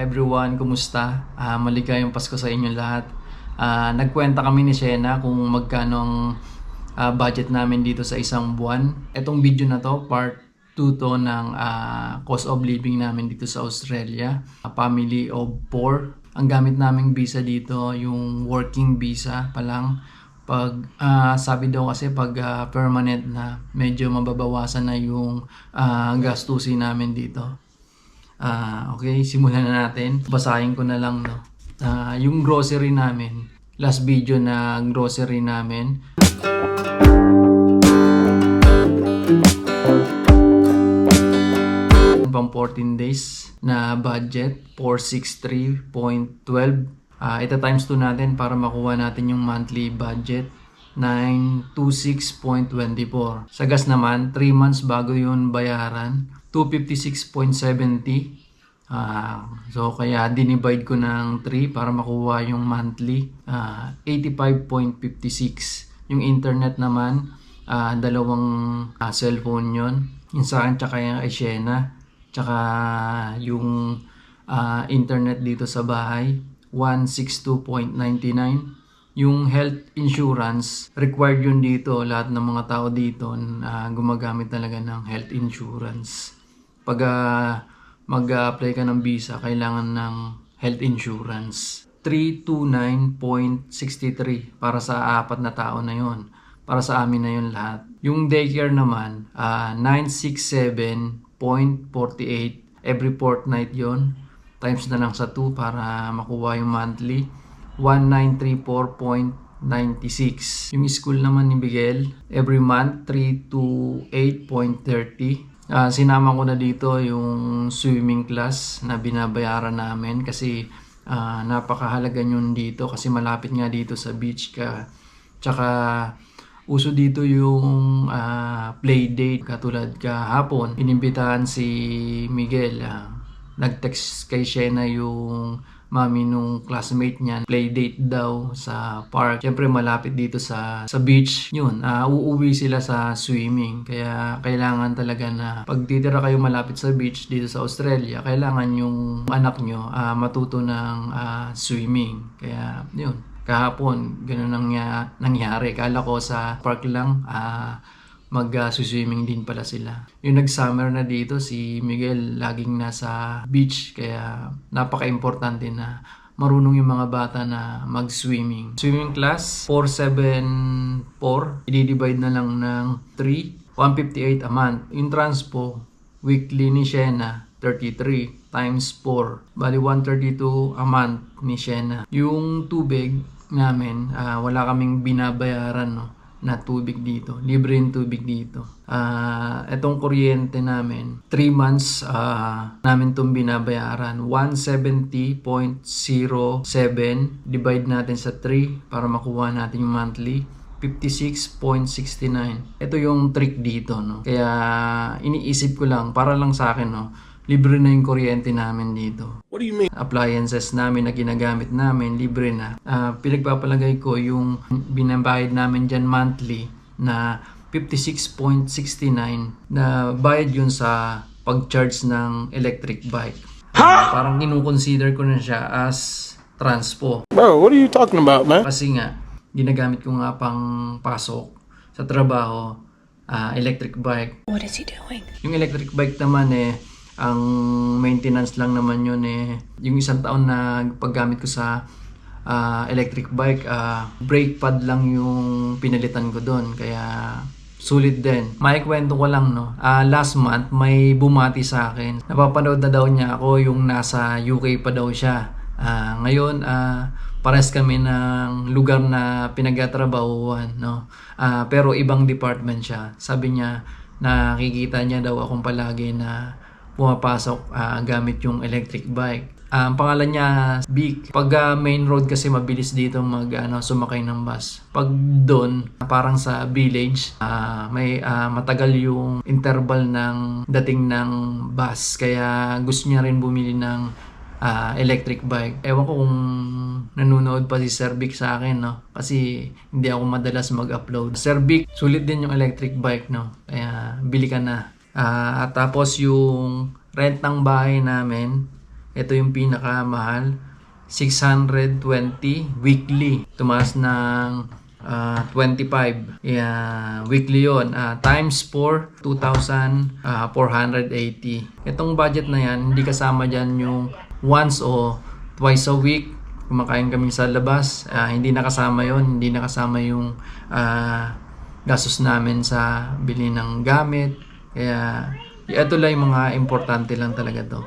everyone, kumusta? Maligayang Pasko sa inyo lahat. Nagkwenta kami ni Shena kung magkano ang budget namin dito sa isang buwan. Etong video na to, part 2 to ng cost of living namin dito sa Australia. Family of 4. Ang gamit naming visa dito, yung working visa pa lang. Pag sabi daw kasi pag permanent na, medyo mababawasan na yung gastusin namin dito. Okay, simulan na natin. Basahin ko na lang, no. Yung grocery namin, last video na grocery namin. Pang 14 days na budget, 463.12. Ito times 2 natin para makuha natin yung monthly budget, 926.24. Sa gas naman, 3 months bago yun bayaran, 256.70. So kaya dinivide ko ng 3 para makuha yung monthly, 85.56. Yung internet naman, dalawang cellphone yon, yung sa akin tsaka yung Shena, tsaka yung internet dito sa bahay, 162.99. Yung health insurance, required yun dito. Lahat ng mga tao dito gumagamit talaga ng health insurance. Pag mag-apply ka ng visa, kailangan ng health insurance. 329.63 para sa 4 na tao na yon. Para sa amin na yun lahat. Yung daycare naman, 967.48 every fortnight yon. Times na lang sa 2 para makuha yung monthly, 1934.96. Yung school naman ni Miguel, every month 328.30. Sinama ko na dito yung swimming class na binabayaran namin kasi napakahalaga yun dito kasi malapit nga dito sa beach ka. Tsaka uso dito yung play date. Katulad kahapon, inimbitahan si Miguel. Nag-text kay Shena yung mami nung classmate niya, play date daw sa park. Siyempre malapit dito sa beach. Yun, uuwi sila sa swimming. Kaya kailangan talaga na pag titira kayo malapit sa beach dito sa Australia, kailangan yung anak nyo matuto ng swimming. Kaya yun, kahapon ganun nangyari. Kala ko sa park lang mag-swimming din pala sila. Yung nag-summer na dito, si Miguel laging nasa beach, kaya napaka-importante na marunong yung mga bata na mag-swimming. Swimming class, 474, i-divide na lang ng 3, 158 a month. Yung transpo, weekly ni Shena, 33 times 4, bali 132 a month ni Shena. Yung tubig namin, wala kaming binabayaran, no, na tubig dito. Libre yung tubig dito. Etong kuryente namin, 3 months namin itong binabayaran. 170.07. Divide natin sa 3 para makuha natin yung monthly. 56.69. Ito yung trick dito, no? Kaya iniisip ko lang, para lang sa akin, no? Libre na yung kuryente namin dito. What do you mean? Appliances namin na ginagamit namin, libre na. Pinagpapalagay ko yung binabayad namin dyan monthly na 56.69 na bayad yun sa pag-charge ng electric bike. Parang kinukonsider ko na siya as transpo. Bro, what are you talking about, man? Kasi nga, ginagamit ko nga pang pasok sa trabaho, electric bike. What is he doing? Yung electric bike naman ang maintenance lang naman yun yung isang taon na paggamit ko sa electric bike, brake pad lang yung pinalitan ko doon, kaya sulit din. Maikwento ko lang, no, last month may bumati sa akin, napapanood na daw niya ako, yung nasa UK pa daw siya. Ngayon pares kami ng lugar na pinagtatrabahuan, no, pero ibang department siya. Sabi niya nakikita niya daw akong palagi na pumapasok gamit yung electric bike. Ang pangalan niya Vic. Pag main road kasi mabilis dito sumakay ng bus. Pag doon, parang sa village, may matagal yung interval ng dating ng bus. Kaya gusto niya rin bumili ng electric bike. Ewan ko kung nanonood pa si Sir Vic sa akin, no? Kasi hindi ako madalas mag-upload. Sir Vic, sulit din yung electric bike, no? Kaya bili ka na. At tapos yung rent ng bahay namin, Ito yung pinakamahal, 620 weekly. Tumaas ng 25. Yeah, weekly yon. Times 4, 2,480. Itong budget na yan, hindi kasama dyan yung once o twice a week kumakain kami sa labas. Hindi nakasama yon. Hindi nakasama yung gastos namin sa bili ng gamit. Kaya ito lang yung mga importante lang talaga to.